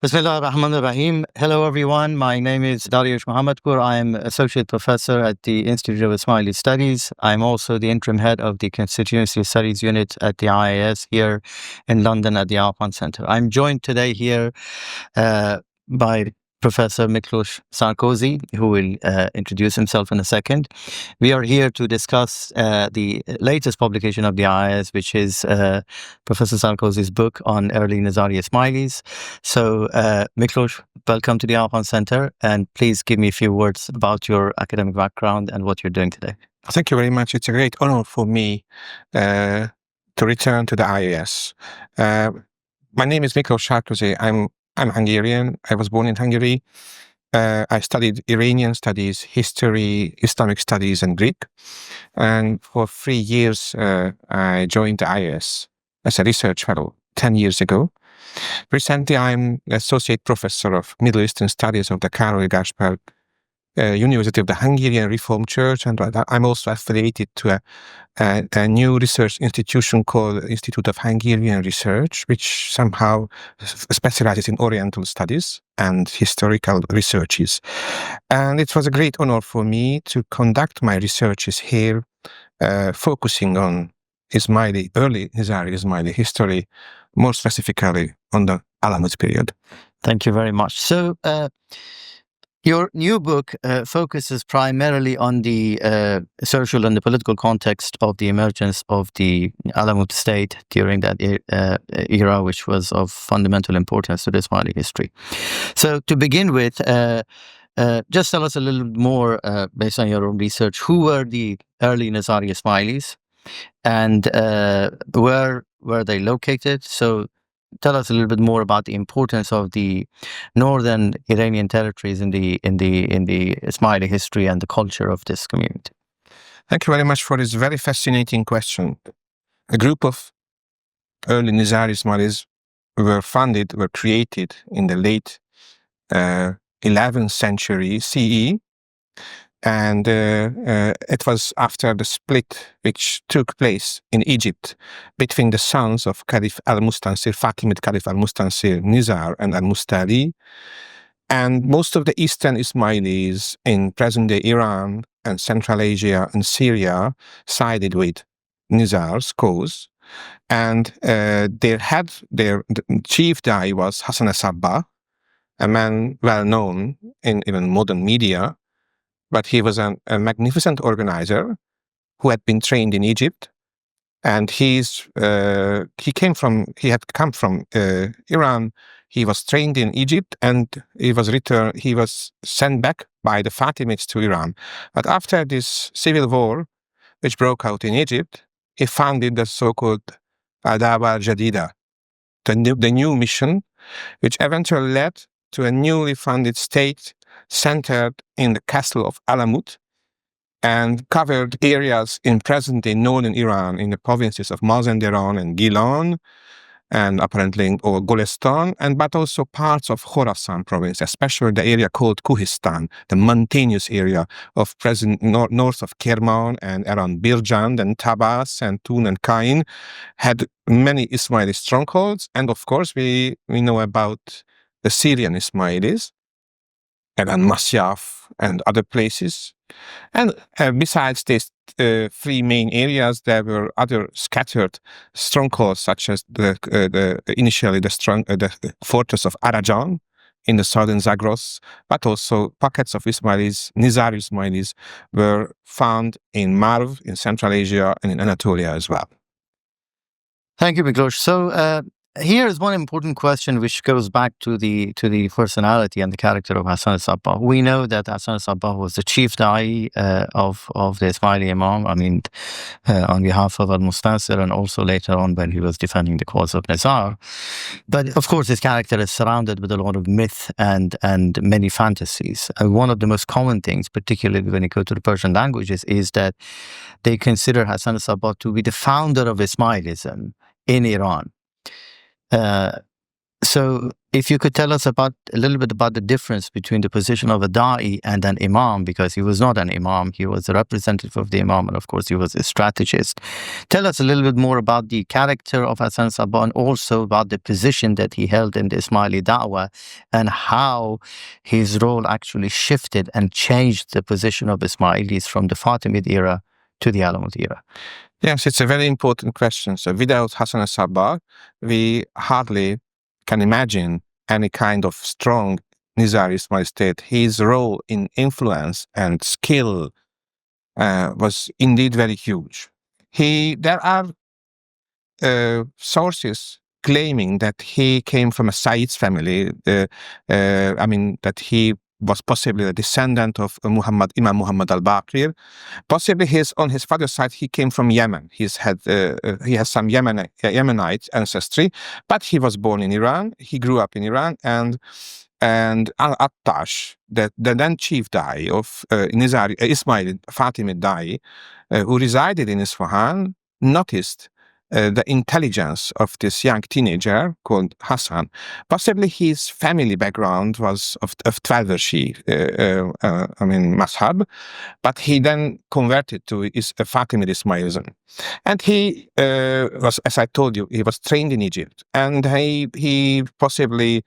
Bismillah ar-Rahman ar-Rahim. Hello, everyone. My name is Daryoush Mohammad Poor. I am Associate Professor at the Institute of Ismaili Studies. I'm also the Interim Head of the Constituency Studies Unit at the IIS here in London at the Alamut Center. I'm joined today here by Professor Miklós Sárközy, who will introduce himself in a second. We are here to discuss the latest publication of the IIS, which is Professor Sarkozy's book on early Nizari Ismailis. So, Miklós, welcome to the Alamut Center, and please give me a few words about your academic background and what you're doing today. Thank you very much. It's a great honor for me to return to the IIS. My name is Miklós Sárközy. I'm Hungarian. I was born in Hungary. I studied Iranian studies, history, Islamic studies, and Greek. And for 3 years, I joined the IIS as a research fellow 10 years ago. Recently, I'm Associate Professor of Middle Eastern Studies of the Károly Gáspár University of the Hungarian Reformed Church, and I'm also affiliated to a new research institution called Institute of Hungarian Research, which somehow specializes in Oriental studies and historical researches. And it was a great honor for me to conduct my researches here, focusing on Ismaili, early Nizari Ismaili history, more specifically on the Alamut period. Thank you very much. So, your new book focuses primarily on the social and the political context of the emergence of the Alamut State during that era, which was of fundamental importance to the Ismaili history. So, to begin with, just tell us a little more, based on your own research, who were the early Nizari Ismailis, and where were they located? So, tell us a little bit more about the importance of the northern Iranian territories in the Ismaili history and the culture of this community. Thank you very much for this very fascinating question. A group of early Nizari Ismailis were created in the late 11th century CE. And it was after the split which took place in Egypt between the sons of Caliph al-Mustansir, Fatimid Caliph al-Mustansir, Nizar and al-Mustali. And most of the Eastern Ismailis in present-day Iran and Central Asia and Syria sided with Nizar's cause. And their chief Dai was Hassan al-Sabbah, a man well known in even modern media. But he was a magnificent organizer who had been trained in Egypt, and he had come from Iran. He was trained in Egypt, and he was sent back by the Fatimids to Iran. But after this civil war, which broke out in Egypt, he founded the so-called Al-Dawa al-Jadida, the new mission, which eventually led to a newly founded state centered in the castle of Alamut and covered areas in present-day northern Iran in the provinces of Mazandaran and Gilan, and apparently or Golestan, but also parts of Khorasan province, especially the area called Kuhistan, the mountainous area of present north of Kerman and around Birjand and Tabas and Tun and Kain, had many Ismaili strongholds. And of course, we know about the Syrian Ismailis, and Masyaf and other places. And besides these three main areas, there were other scattered strongholds, such as initially the fortress of Arajan in the southern Zagros, but also pockets of Ismailis, Nizari Ismailis, were found in Marv, in Central Asia, and in Anatolia as well. Thank you, Miklós. So, here is one important question which goes back to the personality and the character of Hassan al-Sabbah. We know that Hassan al-Sabbah was the chief Da'i of the Ismaili Imam, on behalf of al-Mustansir, and also later on when he was defending the cause of Nizar. But of course, his character is surrounded with a lot of myth and many fantasies. One of the most common things, particularly when you go to the Persian languages, is that they consider Hassan al-Sabbah to be the founder of Ismailism in Iran. So if you could tell us a little bit about the difference between the position of a da'i and an imam, because he was not an imam, he was a representative of the imam, and of course he was a strategist. Tell us a little bit more about the character of Hassan Sabbah, and also about the position that he held in the Ismaili da'wah, and how his role actually shifted and changed the position of Ismailis from the Fatimid era to the Alamut era. Yes, it's a very important question. So without Hassan Sabbah, we hardly can imagine any kind of strong Nizari Ismaili state. His role in influence and skill was indeed very huge. There are sources claiming that he came from a Sayyid's family. That he was possibly a descendant of Imam Muhammad al-Baqir. Possibly on his father's side, he came from Yemen. He has some Yemenite ancestry, but he was born in Iran. He grew up in Iran, and Al-Attash, the then chief da'i of Nizari Ismaili Fatimid da'i, who resided in Isfahan, noticed the intelligence of this young teenager called Hassan. Possibly his family background was of Twelvershi, Mazhab, but he then converted to Fatimid Ismailism. And he was, as I told you, he was trained in Egypt, and he possibly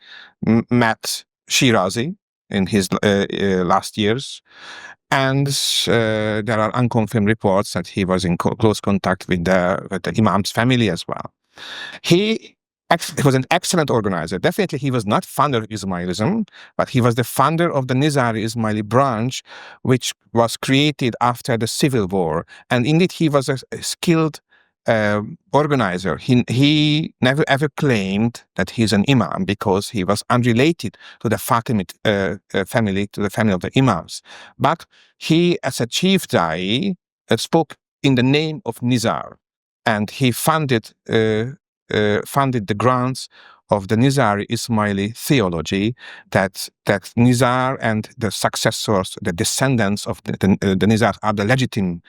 met Shirazi in his last years. And there are unconfirmed reports that he was in close contact with the Imam's family as well. He was an excellent organizer. Definitely, he was not founder of Ismailism, but he was the founder of the Nizari Ismaili branch, which was created after the Civil War. And indeed, he was a skilled organizer. He never ever claimed that he's an imam, because he was unrelated to the Fatimid family, to the family of the imams. But he, as a chief da'i, spoke in the name of Nizar, and he funded the grants of the Nizari Ismaili theology, that Nizar and the successors, the descendants of the Nizar, are the legitimate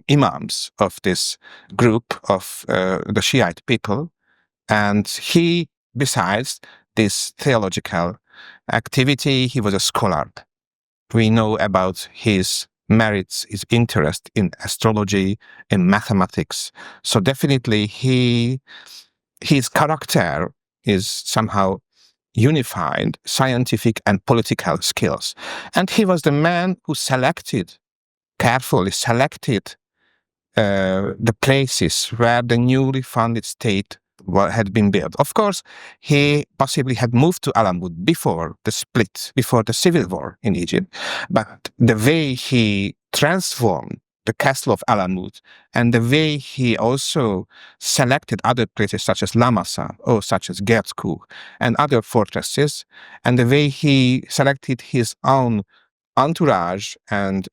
imams of this group of the Shiite people. And he, besides this theological activity, he was a scholar. We know about his merits, his interest in astrology, in mathematics. So definitely his character is somehow unified scientific and political skills. And he was the man who carefully selected the places where the newly founded state had been built. Of course, he possibly had moved to Alamut before the split, before the civil war in Egypt. But the way he transformed the castle of Alamut, and the way he also selected other places such as Lamasa or such as Gertku and other fortresses, and the way he selected his own entourage and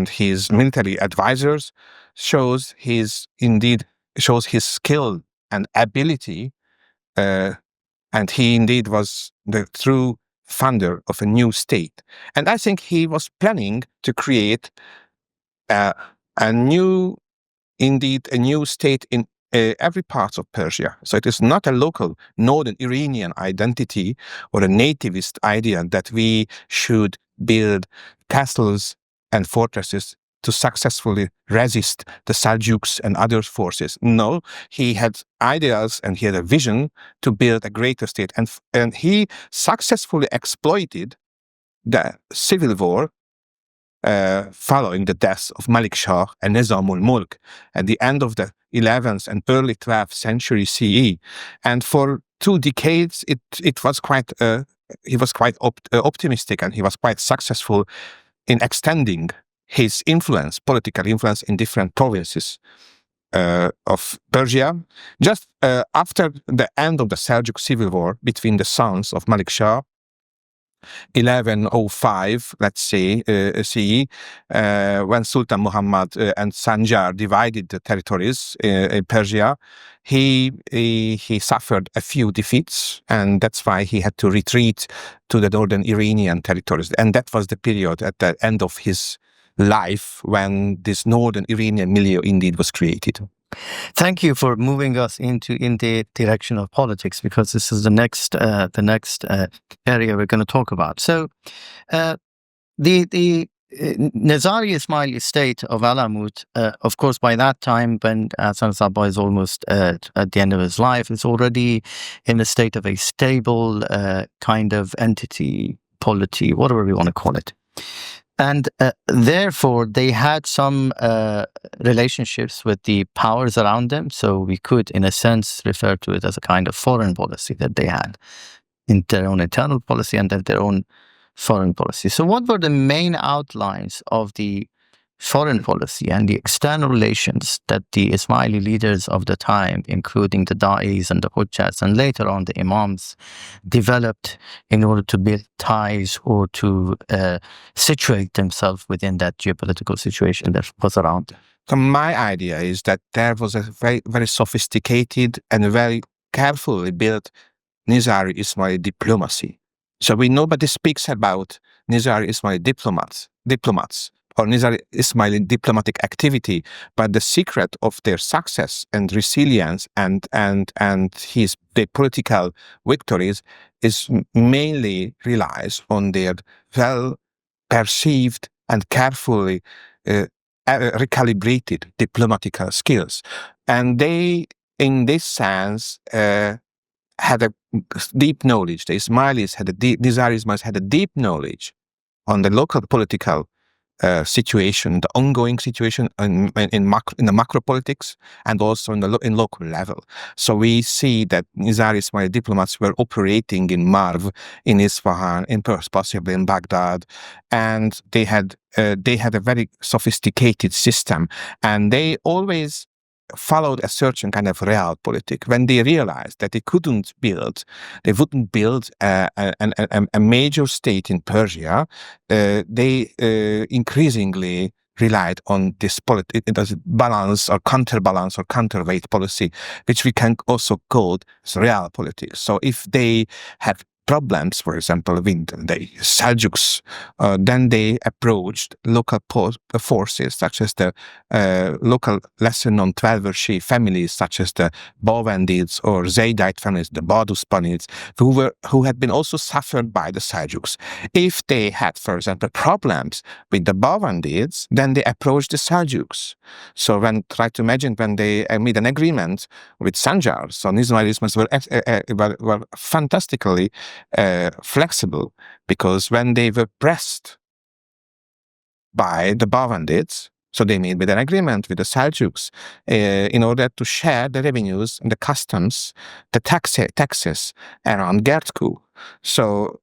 his military advisors shows his skill and ability, and he indeed was the true founder of a new state. And I think he was planning to create a new state in every part of Persia. So it is not a local northern Iranian identity or a nativist idea that we should build castles and fortresses to successfully resist the Seljuks and other forces. No, he had ideas and he had a vision to build a greater state. And he successfully exploited the civil war following the deaths of Malik Shah and Nizamul Mulk at the end of the 11th and early 12th century CE. And for 2 decades, it was quite he was quite optimistic, and he was quite successful in extending his influence, political influence, in different provinces of Persia. Just after the end of the Seljuk civil war between the sons of Malik Shah, 1105, let's say, CE, when Sultan Muhammad and Sanjar divided the territories in Persia, he suffered a few defeats, and that's why he had to retreat to the northern Iranian territories. And that was the period at the end of his life when this northern Iranian milieu indeed was created. Thank you for moving us into in the direction of politics, because this is the next area we're going to talk about. So, the Nizari Ismaili state of Alamut, of course, by that time, when Hassan Sabah is almost at the end of his life, is already in a state of a stable kind of entity, polity, whatever we want to call it. And therefore, they had some relationships with the powers around them. So we could, in a sense, refer to it as a kind of foreign policy that they had, in their own internal policy and then their own foreign policy. So what were the main outlines of the foreign policy and the external relations that the Ismaili leaders of the time, including the da'is and the hujjats and later on the imams, developed in order to build ties or to situate themselves within that geopolitical situation that was around them? So my idea is that there was a very, very sophisticated and very carefully built Nizari Ismaili diplomacy. So nobody speaks about Nizari Ismaili diplomats or Nizari Ismaili diplomatic activity, but the secret of their success and resilience and the political victories is mainly relies on their well perceived and carefully recalibrated diplomatical skills. And they, in this sense, had a deep knowledge. The Ismailis had Nizari Ismailis had a deep knowledge on the local political situation, the ongoing situation in the macro politics, and also in local level. So we see that Nizari Ismaili diplomats were operating in Marv, in Isfahan, possibly in Baghdad, and they had a very sophisticated system, and they always followed a certain kind of realpolitik. When they realized that they wouldn't build a major state in Persia, they increasingly relied on this balance or counterbalance or counterweight policy, which we can also call realpolitik. So if they had problems, for example, with the Seljuks, then they approached local forces, such as the local lesser-known Twelver-Shi families, such as the Bawendids or Zaydite families, the Baduspanids, who had been also suffered by the Seljuks. If they had, for example, problems with the Bawendids, then they approached the Seljuks. So try to imagine when they made an agreement with Sanjar, so Ismailis were fantastically flexible, because when they were pressed by the Bawendids, so they made an agreement with the Seljuks in order to share the revenues and the customs, the taxes around Gertku. So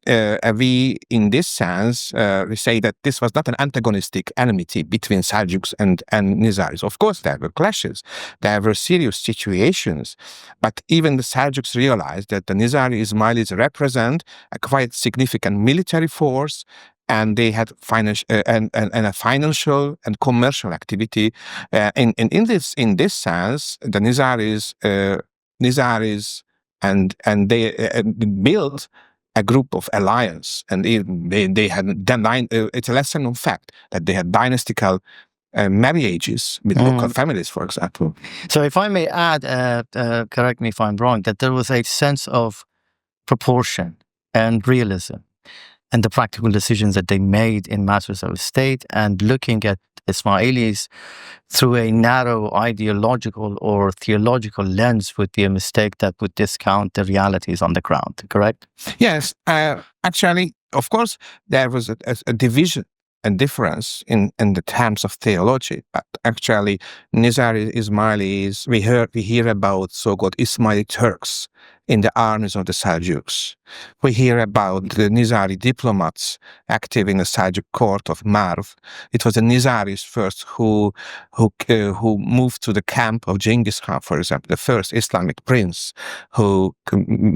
we, in this sense, we say that this was not an antagonistic enmity between Seljuks and Nizaris. Of course, there were clashes, there were serious situations, but even the Seljuks realized that the Nizari Ismailis represent a quite significant military force, and they had a financial and commercial activity. In this sense, the Nizaris and they built a group of alliance, and they had it's a lesson of fact that they had dynastical marriages with local families, for example. So if I may add, correct me if I'm wrong, that there was a sense of proportion and realism and the practical decisions that they made in matters of state, and looking at Ismailis through a narrow ideological or theological lens would be a mistake that would discount the realities on the ground, correct? Yes. Actually, of course, there was a division and difference in the terms of theology, but actually Nizari Ismailis, we hear about so-called Ismaili Turks in the armies of the Seljuks. We hear about the Nizari diplomats active in the Seljuk court of Marv. It was the Nizaris first who moved to the camp of Genghis Khan, for example, the first Islamic prince who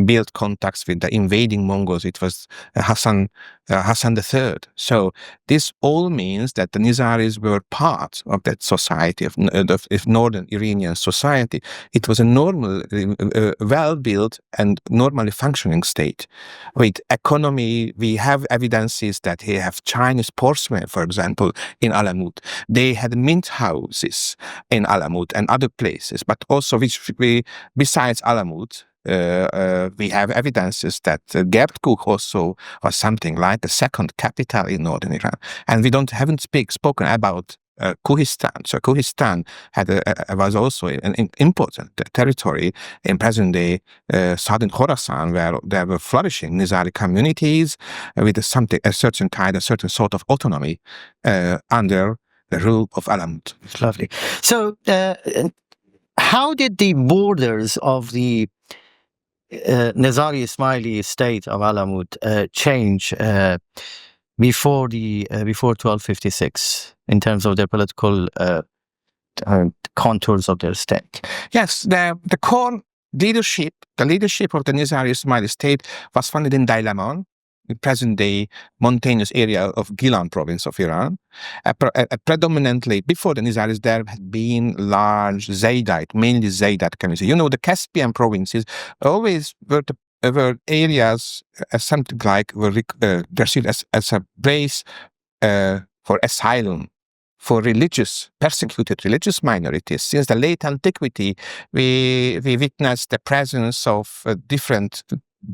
built contacts with the invading Mongols. It was Hassan III. So this all means that the Nizaris were part of that society, of northern Iranian society. It was a normal, well-built and normally functioning state. With economy, we have evidences that they have Chinese porcelain, for example, in Alamut. They had mint houses in Alamut and other places, but also besides Alamut, we have evidences that Gertkuk also was something like a second capital in northern Iran. And we haven't spoken about Kohistan. So Kohistan was also an important territory in present-day southern Khorasan, where there were flourishing Nizari communities with a certain sort of autonomy under the rule of Alamut. Lovely. So, how did the borders of the Nizari Ismaili state of Alamut change before 1256 in terms of their political contours of their state? Yes, the core leadership, the leadership of the Nizari Ismaili state was founded in Dailamon, the present-day mountainous area of Gilan province of Iran. Predominantly, before the Nizaris, there had been large Zaydite, mainly Zaydite communities. You know, the Caspian provinces always were areas, something like, they're seen as a base for asylum for persecuted religious minorities. Since the late antiquity, we witnessed the presence of different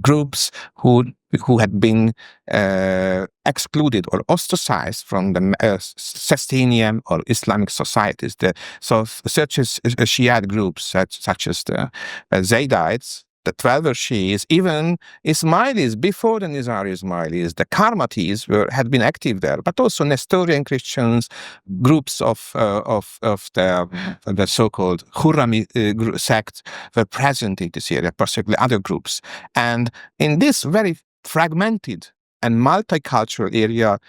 groups who had been excluded or ostracized from the Sasanian or Islamic societies. Such as Shiite groups such as the Zaydites, the Twelver Shias, even Ismailis before the Nizari Ismailis, the Karmatis had been active there, but also Nestorian Christians, groups of the so-called Khurrami sect were present in this area, possibly other groups. And in this very fragmented and multicultural area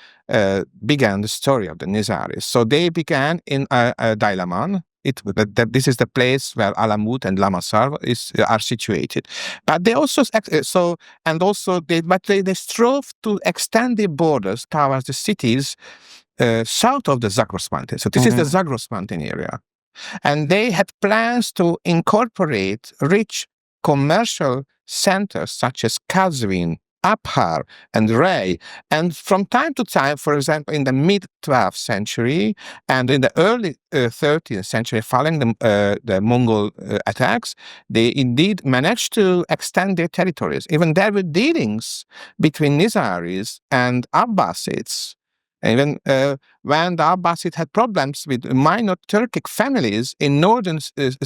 began the story of the Nizaris. So they began in Dailaman. This is the place where Alamut and Lamasar are situated. But they also they strove to extend their borders towards the cities south of the Zagros Mountain. So this is the Zagros Mountain area. And they had plans to incorporate rich commercial centers such as Kazvin, Abhar, and Ray. And from time to time, for example, in the mid-12th century and in the early 13th century, following the Mongol attacks, they indeed managed to extend their territories. Even there were dealings between Nizaris and Abbasids. Even when the Abbasids had problems with minor Turkic families in northern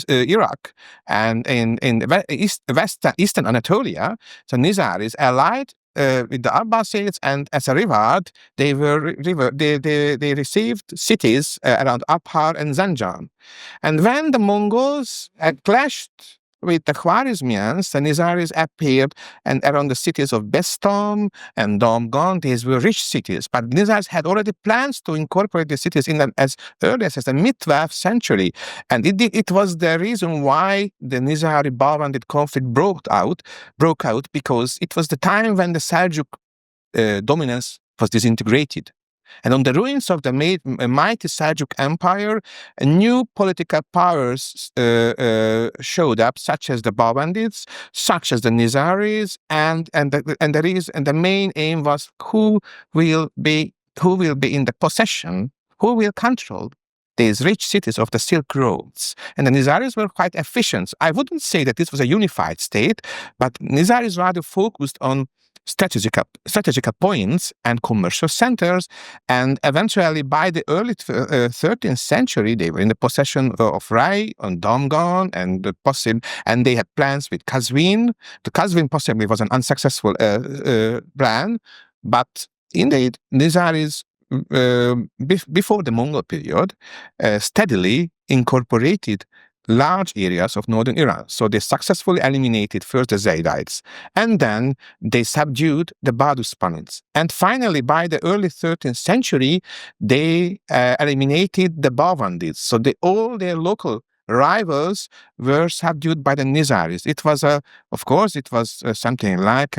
Iraq and in eastern Anatolia, so Nizaris allied with the Abbasids, and as a reward, they received cities around Abhar and Zanjan. And when the Mongols had clashed with the Khwarezmians, the Nizaris appeared and around the cities of Bestom and Damgan. These were rich cities, but Nizaris had already plans to incorporate the cities in as early as the mid-12th century. And it was the reason why the Nizari-Bavandid conflict broke out because it was the time when the Seljuk dominance was disintegrated. And on the ruins of the mighty Seljuk Empire, new political powers showed up, such as the Babandids, such as the Nizaris, and the main aim was who will be in the possession, who will control these rich cities of the Silk Roads. And the Nizaris were quite efficient. I wouldn't say that this was a unified state, but Nizaris rather focused on strategical points and commercial centers, and eventually by the early 13th century they were in the possession of Rai and Damgan and they had plans with Kazvin. The Kazvin possibly was an unsuccessful plan, but indeed Nizaris before the Mongol period steadily incorporated large areas of northern Iran. So they successfully eliminated first the Zaydites, and then they subdued the Baduspanis. And finally, by the early 13th century, they eliminated the Bavandids. So all their local rivals were subdued by the Nizaris. It was something like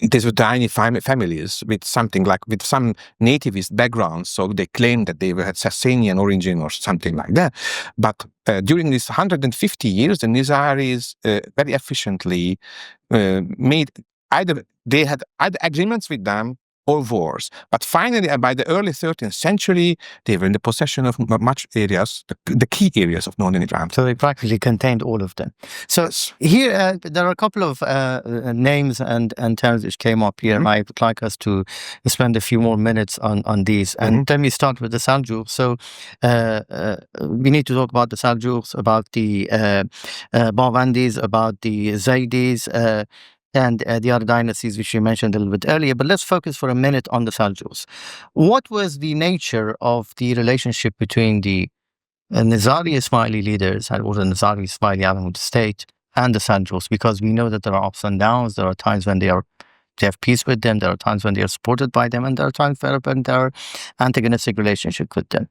these were tiny families with some nativist background, so they claimed that they had Sasanian origin or something like that. But during these 150 years, the Nizaris very efficiently made they had either agreements with them or wars. But finally, by the early 13th century, they were in the possession of much areas, the key areas of northern Iran. So they practically contained all of them. So here, there are a couple of names and terms which came up here. I would like us to spend a few more minutes on these. And let me start with the Seljuks. So we need to talk about the Seljuks, about the Bavandis, about the Zaydis, and the other dynasties which you mentioned a little bit earlier. But let's focus for a minute on the Seljuks. What was the nature of the relationship between the Nizari Ismaili leaders, or the Nizari Ismaili Alamut State, and the Seljuks? Because we know that there are ups and downs. There are times when they have peace with them. There are times when they are supported by them, and there are times when there are antagonistic relationship with them.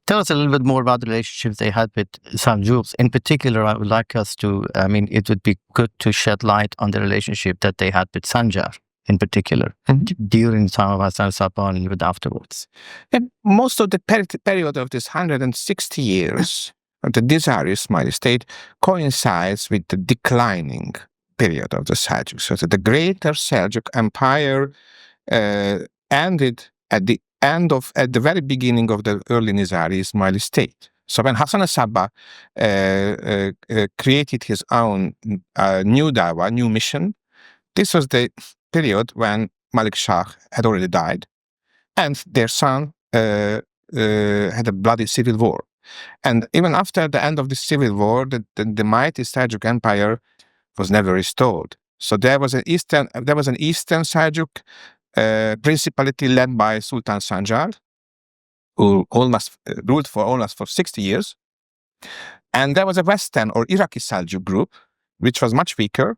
Tell us a little bit more about the relationships they had with Seljuks. In particular, I would like us to, it would be good to shed light on the relationship that they had with Sanjar, in particular, during the time of Hassan Sabah and even afterwards. And most of the period of this 160 years of the Nizari Ismaili state coincides with the declining period of the Seljuks. So the greater Seljuk Empire ended at the very beginning of the early Nizari Ismaili state. So when Hassan Sabah created his own new dawah, new mission, this was the period when Malik Shah had already died, and their son had a bloody civil war. And even after the end of the civil war, the mighty Seljuk Empire was never restored. So there was an eastern Seljuk principality led by Sultan Sanjar, who ruled for almost 60 years. And there was a western or Iraqi Seljuk group, which was much weaker.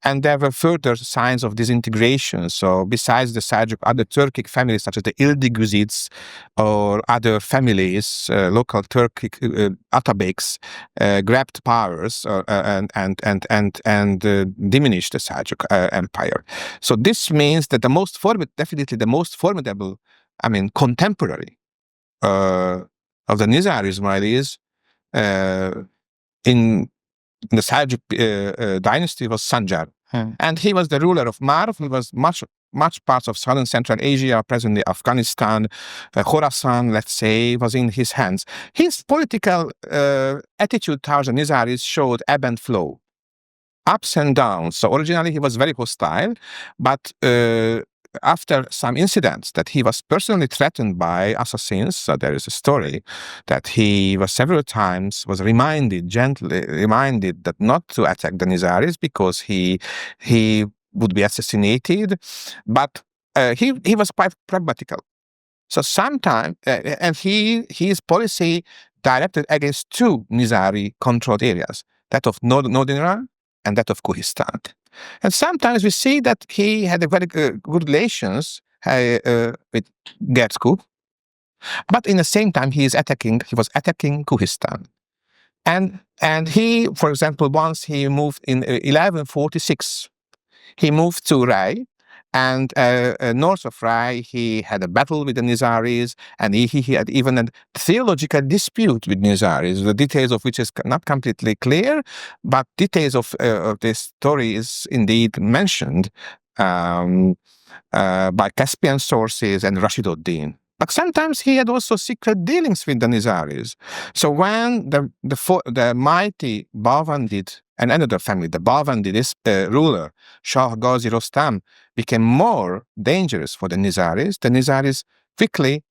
And there were further signs of disintegration. So besides the Seljuk, other Turkic families such as the Ildigüzids or other families, local Turkic Atabeks, grabbed powers and diminished the Seljuk empire. So this means that definitely the most formidable, contemporary of the Nizari Ismailis in the Seljuk dynasty was Sanjar. And he was the ruler of Marv. He was much parts of southern Central Asia, presently Afghanistan, Khorasan, let's say, was in his hands. His political attitude towards the Nizaris showed ebb and flow, ups and downs. So originally he was very hostile, but after some incidents that he was personally threatened by assassins, so there is a story that he was several times gently reminded that not to attack the Nizaris because he would be assassinated, but he was quite pragmatical. So sometimes, and his policy directed against two Nizari controlled areas, that of northern Iran and that of Kohistan. And sometimes we see that he had a very good relations with Gersku, but in the same time he was attacking Kohistan. And he, for example, once he moved in 1146, he moved to Rai, and north of Rai, he had a battle with the Nizaris, and he had even a theological dispute with Nizaris, the details of which is not completely clear, but details of this story is indeed mentioned by Caspian sources and Rashid ad-Din. But sometimes he had also secret dealings with the Nizaris. So when the mighty Bavandid and another family, the Bavandid ruler, Shah Ghazi Rostam, became more dangerous for the Nizaris quickly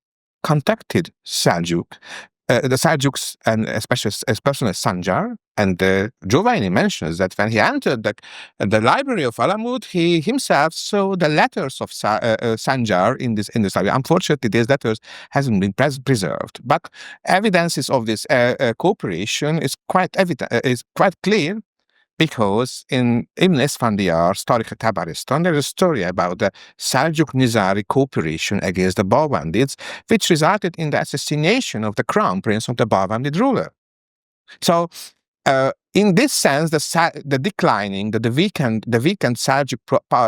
contacted the Seljuks, and especially as person as Sanjar. And Giovanni mentions that when he entered the library of Alamut, he himself saw the letters of Sanjar in this library. Unfortunately, these letters hasn't been preserved, but evidences of this cooperation is quite clear. Because in Ibn Esfandiar's Tariq Tabaristan, there is a story about the Seljuk-Nizari cooperation against the Babandids, which resulted in the assassination of the crown prince of the Babandid ruler. So in this sense, the declining, the weakened Seljuk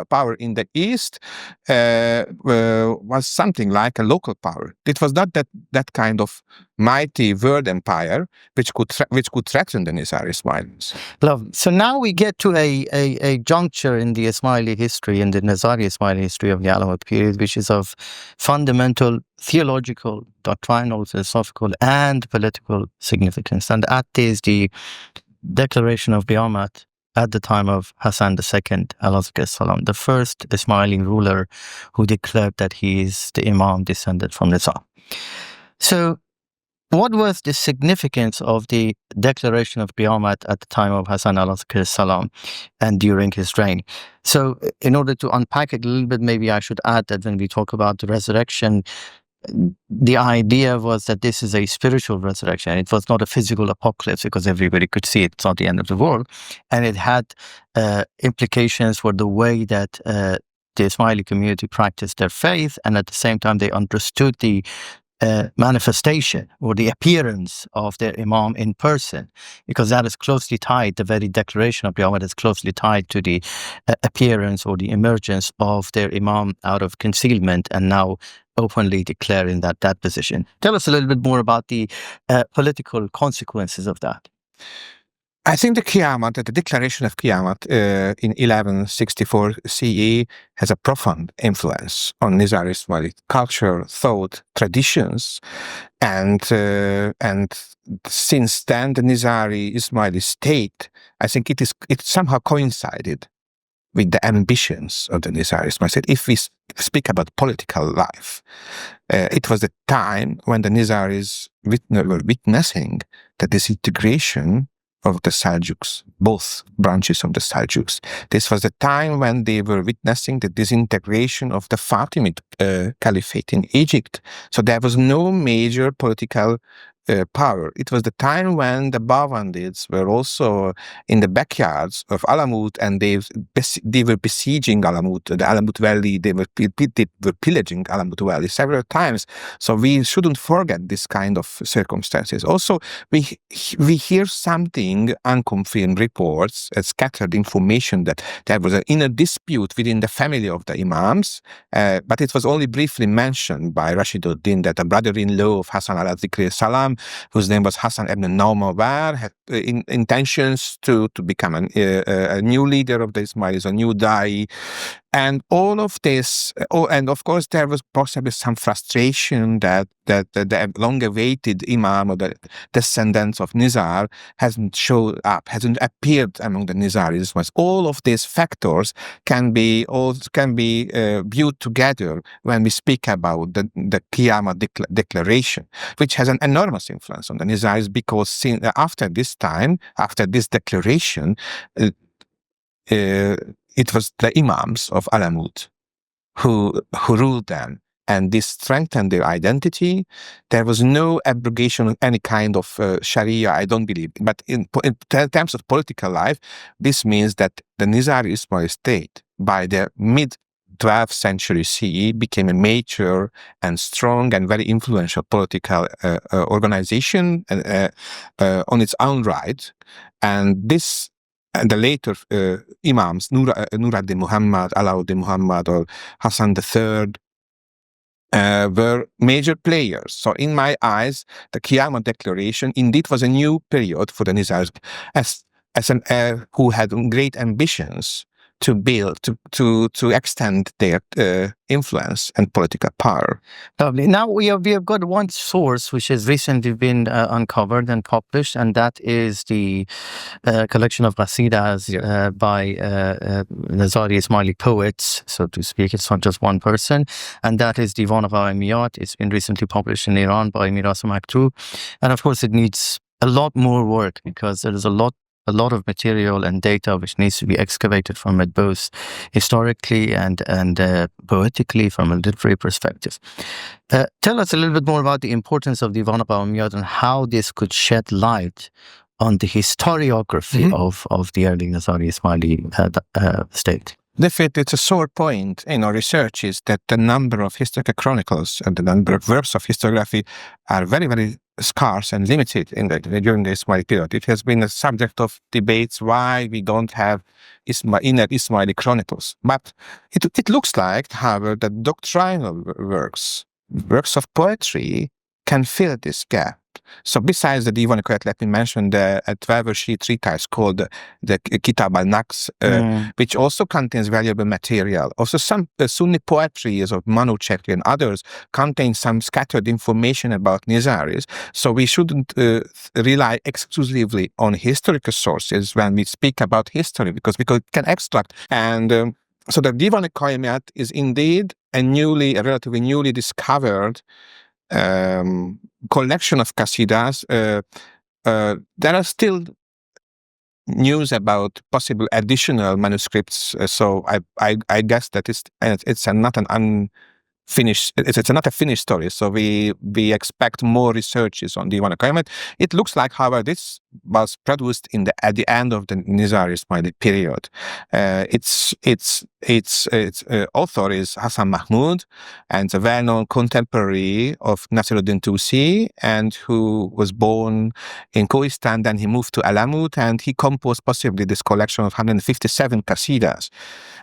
power in the east was something like a local power. It was not that kind of mighty world empire which could threaten the Nizari Ismailis. Lovely. So now we get to a juncture in the Ismaili history, in the Nizari Ismaili history of the Alamut period, which is of fundamental theological, doctrinal, philosophical, and political significance. And that is the declaration of Qiyamah at the time of Hassan II, alayhi salam, the first Ismaili ruler who declared that he is the Imam descended from Nizar. So, what was the significance of the declaration of Qiyamah at the time of Hassan alayhi salam and during his reign? So, in order to unpack it a little bit, maybe I should add that when we talk about the resurrection, the idea was that this is a spiritual resurrection. It was not a physical apocalypse because everybody could see it's not the end of the world. And it had implications for the way that the Ismaili community practiced their faith, and at the same time they understood the manifestation or the appearance of their Imam in person, because that is closely tied, the very declaration of Qiyamah is closely tied to the appearance or the emergence of their Imam out of concealment and now openly declaring that position. Tell us a little bit more about the political consequences of that. I think the declaration of Qiyamah in 1164 CE has a profound influence on Nizari Ismaili culture, thought, traditions, and since then the Nizari Ismaili state, I think it somehow coincided with the ambitions of the Nizari Ismaili state. If we speak about political life, it was the time when the Nizaris were witnessing the disintegration of the Seljuks, both branches of the Seljuks. This was the time when they were witnessing the disintegration of the Fatimid Caliphate in Egypt. So there was no major political power. It was the time when the Bawandids were also in the backyards of Alamut, and they were besieging Alamut, the Alamut Valley. They were pillaging Alamut Valley several times. So we shouldn't forget this kind of circumstances. Also, we hear something, unconfirmed reports, scattered information that there was an inner dispute within the family of the Imams, but it was only briefly mentioned by Rashiduddin that a brother-in-law of Hassan alayhi salam, whose name was Hassan ibn Nawmawar, had intentions to become a new leader of the Ismailis, a new Da'i. And all of this, and of course there was possibly some frustration that the long-awaited Imam or the descendants of Nizar hasn't showed up, hasn't appeared among the Nizaris. All of these factors can be viewed together when we speak about the Qiyamah declaration, which has an enormous influence on the Nizaris, because after this time, after this declaration, it was the Imams of Alamut who ruled them, and this strengthened their identity. There was no abrogation of any kind of Sharia, I don't believe. But in terms of political life, this means that the Nizari Ismaili state, by the mid-12th century CE, became a major and strong and very influential political organization on its own right. And this, and the later Imams, Nur ad-Din Muhammad, Alauddin Muhammad, or Hassan III, were major players. So in my eyes, the Qiyamah declaration indeed was a new period for the Nizaris, who had great ambitions to build, to extend their influence and political power. Lovely. Now we have got one source which has recently been uncovered and published, and that is the collection of qasidas by Nizari Ismaili poets, so to speak. It's not just one person, and that is Divan of Awamiyat. It's been recently published in Iran by Miras Maktub, and of course it needs a lot more work because there is a lot of material and data which needs to be excavated from it, both historically and poetically, from a literary perspective. Tell us a little bit more about the importance of Divan of Awamiyat and how this could shed light on the historiography of the early Nizari Ismaili state. Definitely, it's a sore point in our research is that the number of historical chronicles and the number of works of historiography are very, very scarce and limited during the Ismaili period. It has been a subject of debates why we don't have inner Ismaili chronicles. But it looks like, however, that doctrinal works of poetry, can fill this gap. So besides the Divan Qur'an, let me mention the 12-sheet treatise called the Kitab al-Naqs, which also contains valuable material. Also some Sunni poetry of Manu Chakri and others contain some scattered information about Nizaris. So we shouldn't rely exclusively on historical sources when we speak about history, because it can extract. And so the Divan al-Qayyimiyat is indeed a relatively newly discovered collection of qasidas. There are still news about possible additional manuscripts, so I guess that it's not an unfinished. It's not a finished story. So we expect more researches on Divan al-Qayyimiyat. It looks like, however, this was produced at the end of the Nizari Ismaili period. Its author is Hassan Mahmud, and a well-known contemporary of Nasiruddin Tusi, and who was born in Kohistan. Then he moved to Alamut, and he composed possibly this collection of 157 qasidas.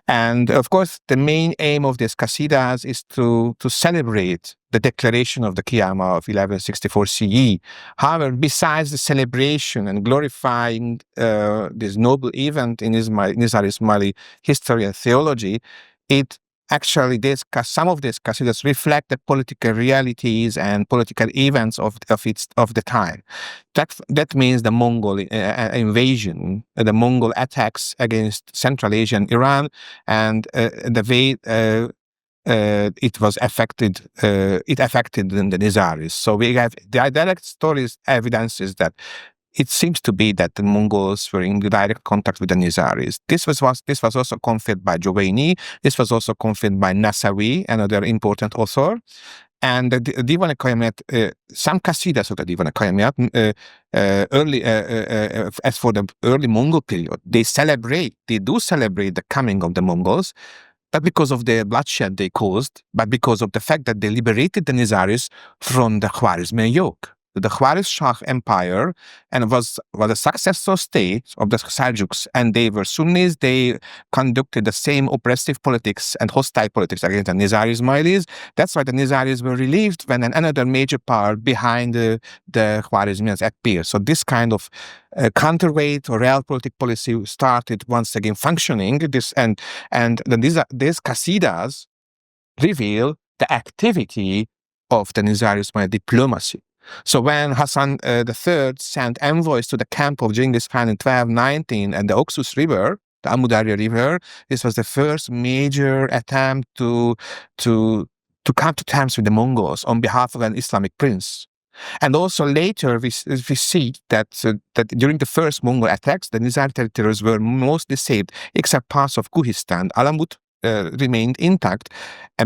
And of course, the main aim of these qasidas is to celebrate the declaration of the Qiyamah of 1164 CE. However, besides the celebration and glorifying this noble event in Nizari Ismaili history and theology, it actually, some of these qasidas reflect the political realities and political events of the time. That means the Mongol invasion, the Mongol attacks against Central Asia and Iran, and the way it affected the Nizaris. So we have the direct stories evidences that it seems to be that the Mongols were in direct contact with the Nizaris. This was also confirmed by Jowaini. This was also confirmed by Nasawi, another important author. And the Divan al-Qayyimiyat, some qasidas of the Divan al-Qayyimiyat, as for the early Mongol period, they do celebrate the coming of the Mongols, not because of the bloodshed they caused, but because of the fact that they liberated the Nizaris from the Khwarezmi yoke. The Khwarez Shah Empire and was a successor state of the Seljuks, and they were Sunnis. They conducted the same oppressive politics and hostile politics against the Nizari Ismailis. That's why the Nizaris were relieved when another major power behind the Khwarezmians appeared. So this kind of counterweight or realpolitik policy started once again functioning. These qasidas reveal the activity of the Nizari Ismaili diplomacy. So when Hassan III sent envoys to the camp of Genghis Khan in 1219 and the Oxus River, the Amu Darya River, this was the first major attempt to come to terms with the Mongols on behalf of an Islamic prince. And also later we see that during the first Mongol attacks, the Nizari territories were mostly saved, except parts of Kohistan. Alamut remained intact,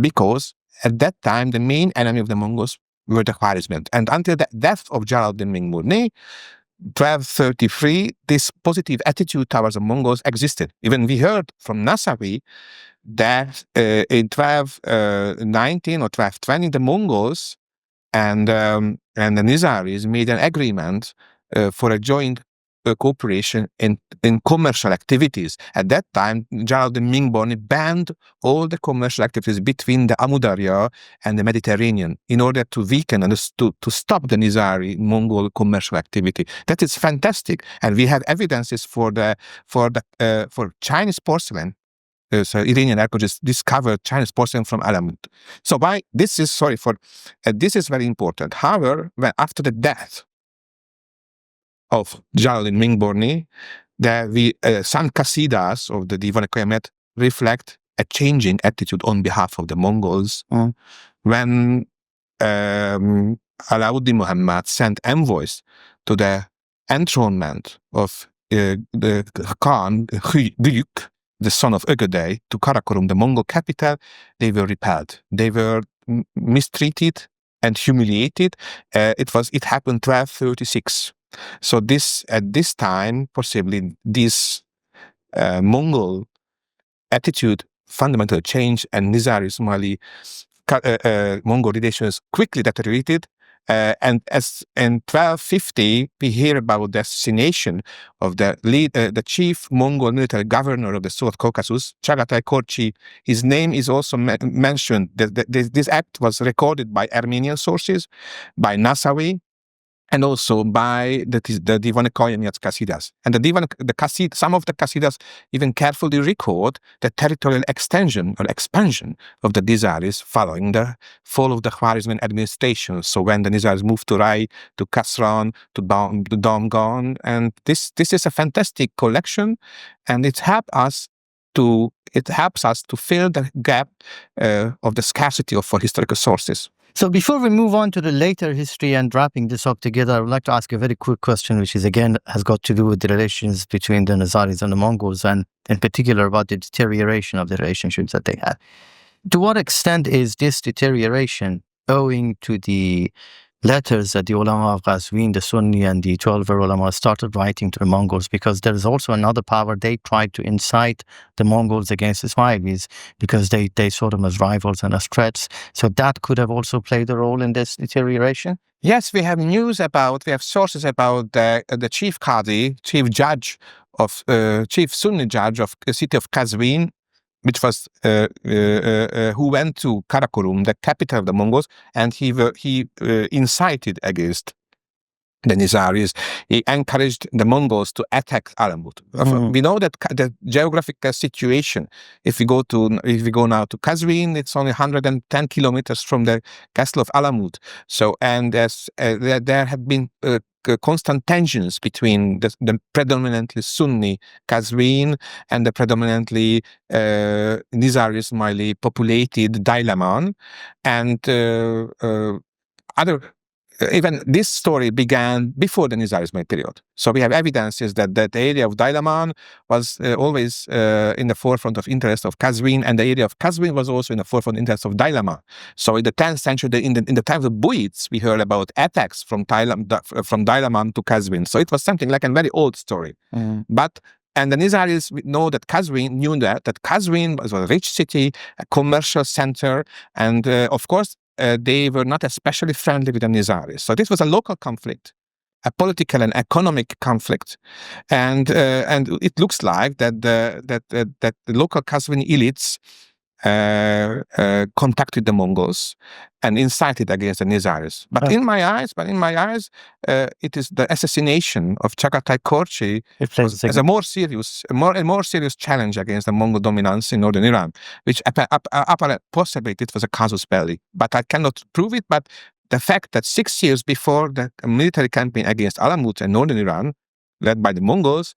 because at that time the main enemy of the Mongols were the Khwarezmians. And until the death of Jalaluddin Mingmurni, 1233, this positive attitude towards the Mongols existed. Even we heard from Nasawi that in 1219 or 1220, the Mongols and the Nizaris made an agreement for a joint cooperation in commercial activities. At that time, Jalaluddin Mingmurni banned all the commercial activities between the Amu Darya and the Mediterranean in order to weaken and to stop the Nizari Mongol commercial activity. That is fantastic, and we have evidences for Chinese porcelain. So Iranian archaeologists discovered Chinese porcelain from Alamut. So this is very important. However, after the death of Jalaluddin Mingmurni, some qasidas of the Divan al-Qayyimiyat reflect a changing attitude on behalf of the Mongols. When Alauddin Muhammad sent envoys to the enthronement of the Khan Guyuk, the son of Ögödei, to Karakorum, the Mongol capital, they were repelled. They were mistreated and humiliated. It happened 1236. So at this time, possibly this Mongol attitude fundamentally changed, and Nizari Ismaili Mongol relations quickly deteriorated, And as in 1250, we hear about the assassination of the chief Mongol military governor of the South Caucasus, Chagatai Korchi. His name is also mentioned. This act was recorded by Armenian sources, by Nasawi, and also by the Divan Koyaniyat Kasidas. And some of the Kasidas even carefully record the territorial extension or expansion of the Nizaris following the fall of the Khwarezmian administration. So when the Nizaris moved to Rai, to Kasran, to Damgan, and this is a fantastic collection, and it helps us to fill the gap of the scarcity for historical sources. So before we move on to the later history and wrapping this up together, I would like to ask a very quick question, which is again has got to do with the relations between the Nizaris and the Mongols, and in particular about the deterioration of the relationships that they had. To what extent is this deterioration owing to the letters that the ulama of Qazvin, the Sunni and the 12 ulama started writing to the Mongols? Because there is also another power. They tried to incite the Mongols against the Ismailis because they saw them as rivals and as threats. So that could have also played a role in this deterioration? Yes, we have sources about the chief Qadi, chief Sunni judge of the city of Qazvin, which was who went to Karakorum, the capital of the Mongols, and he incited against the Nizaris. He encouraged the Mongols to attack Alamut. We know that the geographical situation. If we go now to Qazvin, it's only 110 kilometers from the castle of Alamut. So, and there have been constant tensions between the predominantly Sunni Qazvin and the predominantly Nizari Ismaili populated Dailaman, and even this story began before the Nizari Ismaili period. So we have evidences that the area of Dailaman was always in the forefront of interest of Qazvin, and the area of Qazvin was also in the forefront interest of Dailaman. So in the 10th century, in the times of Buyids, we heard about attacks from Dailaman to Qazvin. So it was something like a very old story. And the Nizaris knew that Qazvin was a rich city, a commercial center, and of course, they were not especially friendly with the Nizaris. So this was a local conflict, a political and economic conflict, and it looks like that the local Qazvini elites contacted the Mongols and incited against the Nizaris. But in my eyes, it is the assassination of Chagatai Korchi as a more serious challenge against the Mongol dominance in northern Iran, which possibly it was a casus belli. But I cannot prove it. But the fact that 6 years before the military campaign against Alamut and northern Iran, led by the Mongols,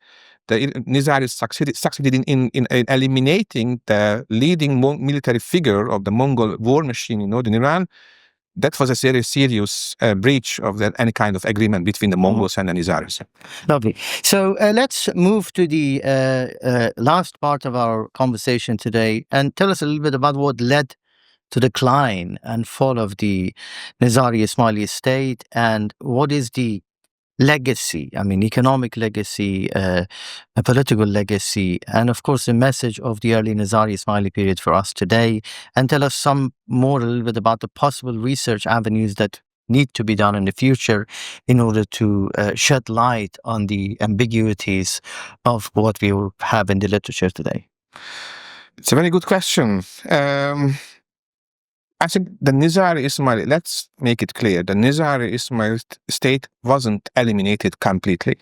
the Nizaris succeeded in eliminating the leading military figure of the Mongol war machine in northern Iran. That was a serious breach of any kind of agreement between the Mongols and the Nizaris. Lovely. So let's move to the last part of our conversation today and tell us a little bit about what led to the decline and fall of the Nizari Ismaili state, and what is the legacy, economic legacy, a political legacy, and of course the message of the early Nizari Ismaili period for us today, and tell us a little bit about the possible research avenues that need to be done in the future in order to shed light on the ambiguities of what we have in the literature today. It's a very good question. I think the Nizari Ismaili, let's make it clear, the Nizari Ismaili state wasn't eliminated completely.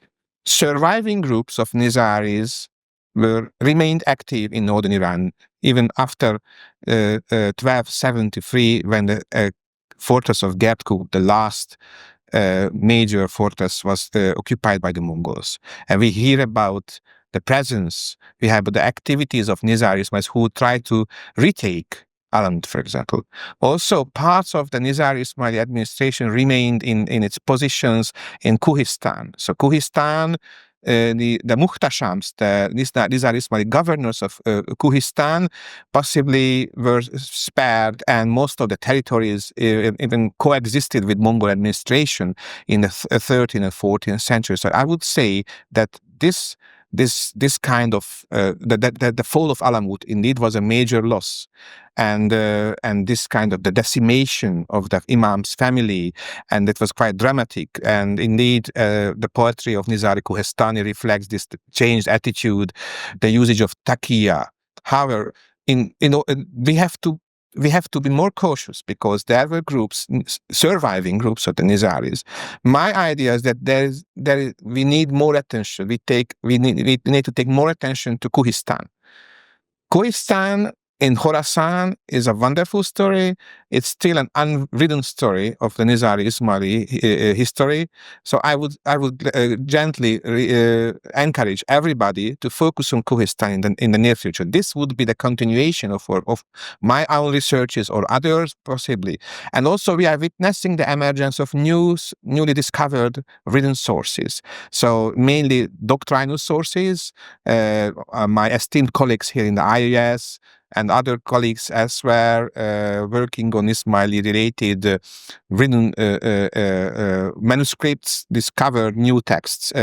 Surviving groups of Nizaris remained active in northern Iran, even after 1273, when the fortress of Gerdkuk, the last major fortress, was occupied by the Mongols. And we hear about the presence, we have the activities of Nizari Ismailis who try to retake Alamut, for example. Also, parts of the Nizari Ismaili administration remained in its positions in Kuhistan. So Kuhistan, the Muhtashams, the Nizari Ismaili governors of Kuhistan, possibly were spared, and most of the territories even coexisted with Mongol administration in the 13th and 14th century. So I would say that this this kind of the fall of Alamut indeed was a major loss, and this kind of the decimation of the Imam's family, and it was quite dramatic. And indeed, the poetry of Nizari Kohestani reflects this changed attitude, the usage of taqiyya. However, we have to be more cautious, because there were groups, surviving groups of the Nizaris. My idea is that we need more attention. We need to take more attention to Kohistan. Kohistan in Khorasan is a wonderful story. It's still an unwritten story of the Nizari Ismaili history. So I would gently encourage everybody to focus on Kohistan in the near future. This would be the continuation of my own researches, or others possibly. And also we are witnessing the emergence of newly discovered written sources. So mainly doctrinal sources. My esteemed colleagues here in the IAS and other colleagues elsewhere working on Ismaili-related written manuscripts discover new texts,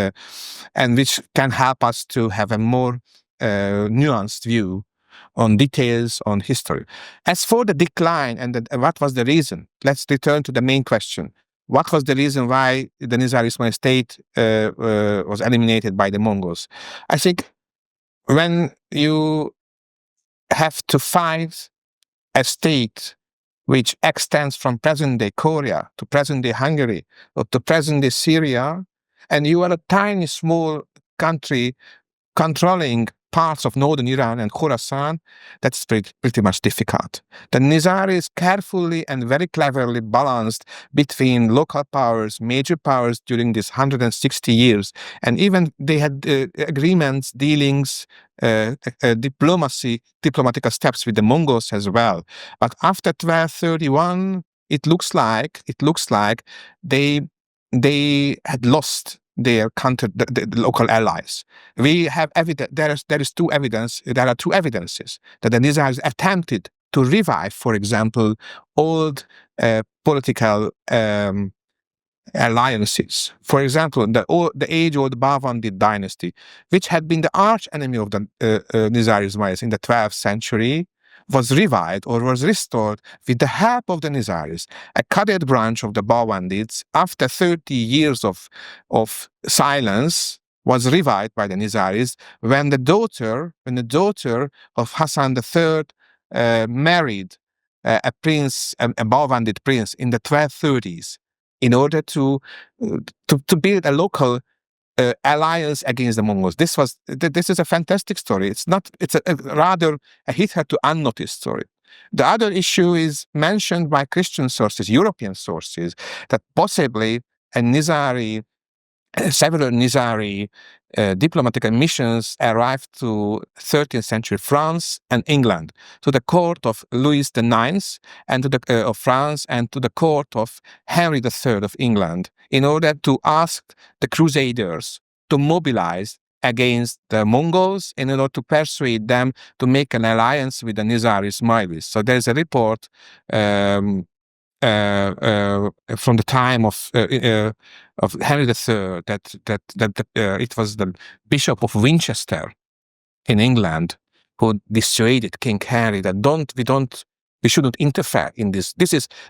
and which can help us to have a more nuanced view on details on history. As for the decline and what was the reason, let's return to the main question. What was the reason why the Nizari Ismaili state was eliminated by the Mongols? I think when you have to fight a state which extends from present-day Korea to present-day Hungary or to present-day Syria, and you are a tiny, small country controlling parts of northern Iran and Khorasan, that's pretty much difficult. The Nizaris carefully and very cleverly balanced between local powers, major powers during these 160 years, and even they had agreements, dealings, diplomatical steps with the Mongols as well. But after 1231, it looks like they had lost their the local allies. We have evidence. There are two evidences that the Nizaris attempted to revive, for example, old political alliances. For example, the age-old Bavandid dynasty, which had been the arch enemy of the Nizari Ismailis in the 12th century, was revived or was restored with the help of the Nizaris, a cadet branch of the Bawandids. After 30 years of silence, was revived by the Nizaris when the daughter of Hassan III married a prince, a Bawandid prince, in the 1230s, in order to build a local alliance against the Mongols. This is a fantastic story. It's rather a hitherto unnoticed story. The other issue is mentioned by Christian sources, European sources, that possibly several Nizari diplomatic missions arrived to 13th century France and England, to the court of Louis IX and of France, and to the court of Henry III of England, in order to ask the Crusaders to mobilize against the Mongols in order to persuade them to make an alliance with the Nizari Ismailis. So there's a report from the time of Henry III that it was the Bishop of Winchester in England who dissuaded King Henry that we shouldn't interfere in this.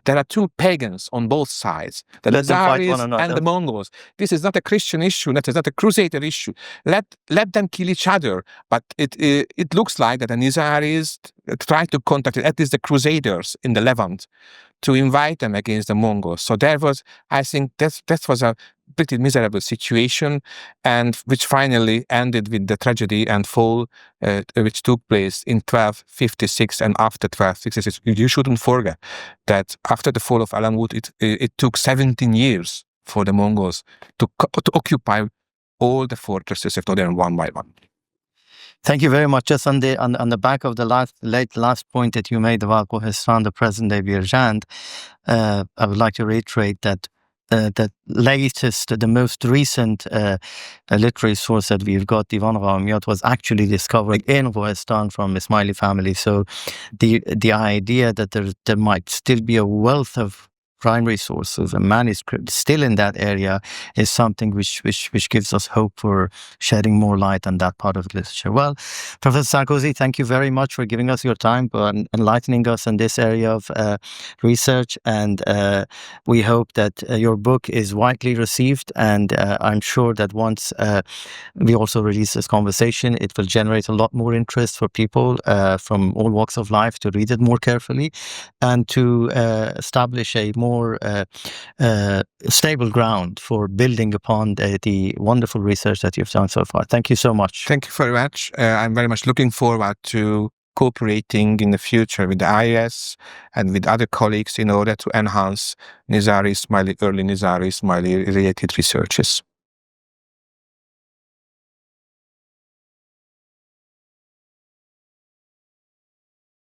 There are two pagans on both sides, the Nizaris and the Mongols. This is not a Christian issue. That is not a Crusader issue. Let them kill each other. But it looks like that the Nizaris tried to contact at least the Crusaders in the Levant to invite them against the Mongols. So I think that was a pretty miserable situation, and which finally ended with the tragedy and fall which took place in 1256 and after 1266. You shouldn't forget that after the fall of Alamut, it took 17 years for the Mongols to occupy all the fortresses, if not one by one. Thank you very much. Just on the back of the last point that you made about Kohistan, the present-day Birjand, I would like to reiterate that the latest, the most recent literary source that we've got, Divan Ghamiat, was actually discovered in Kohistan from Ismaili family. So the idea that there might still be a wealth of primary sources and manuscripts still in that area is something which gives us hope for shedding more light on that part of the literature. Well, Professor Sarkozy, thank you very much for giving us your time and enlightening us in this area of research, and we hope that your book is widely received, and I'm sure that once we also release this conversation, it will generate a lot more interest for people from all walks of life to read it more carefully and to establish a more stable ground for building upon the wonderful research that you've done so far. Thank you so much. Thank you very much. I'm very much looking forward to cooperating in the future with the IS and with other colleagues in order to enhance Nizari Ismaili, early Nizari Ismaili related researches.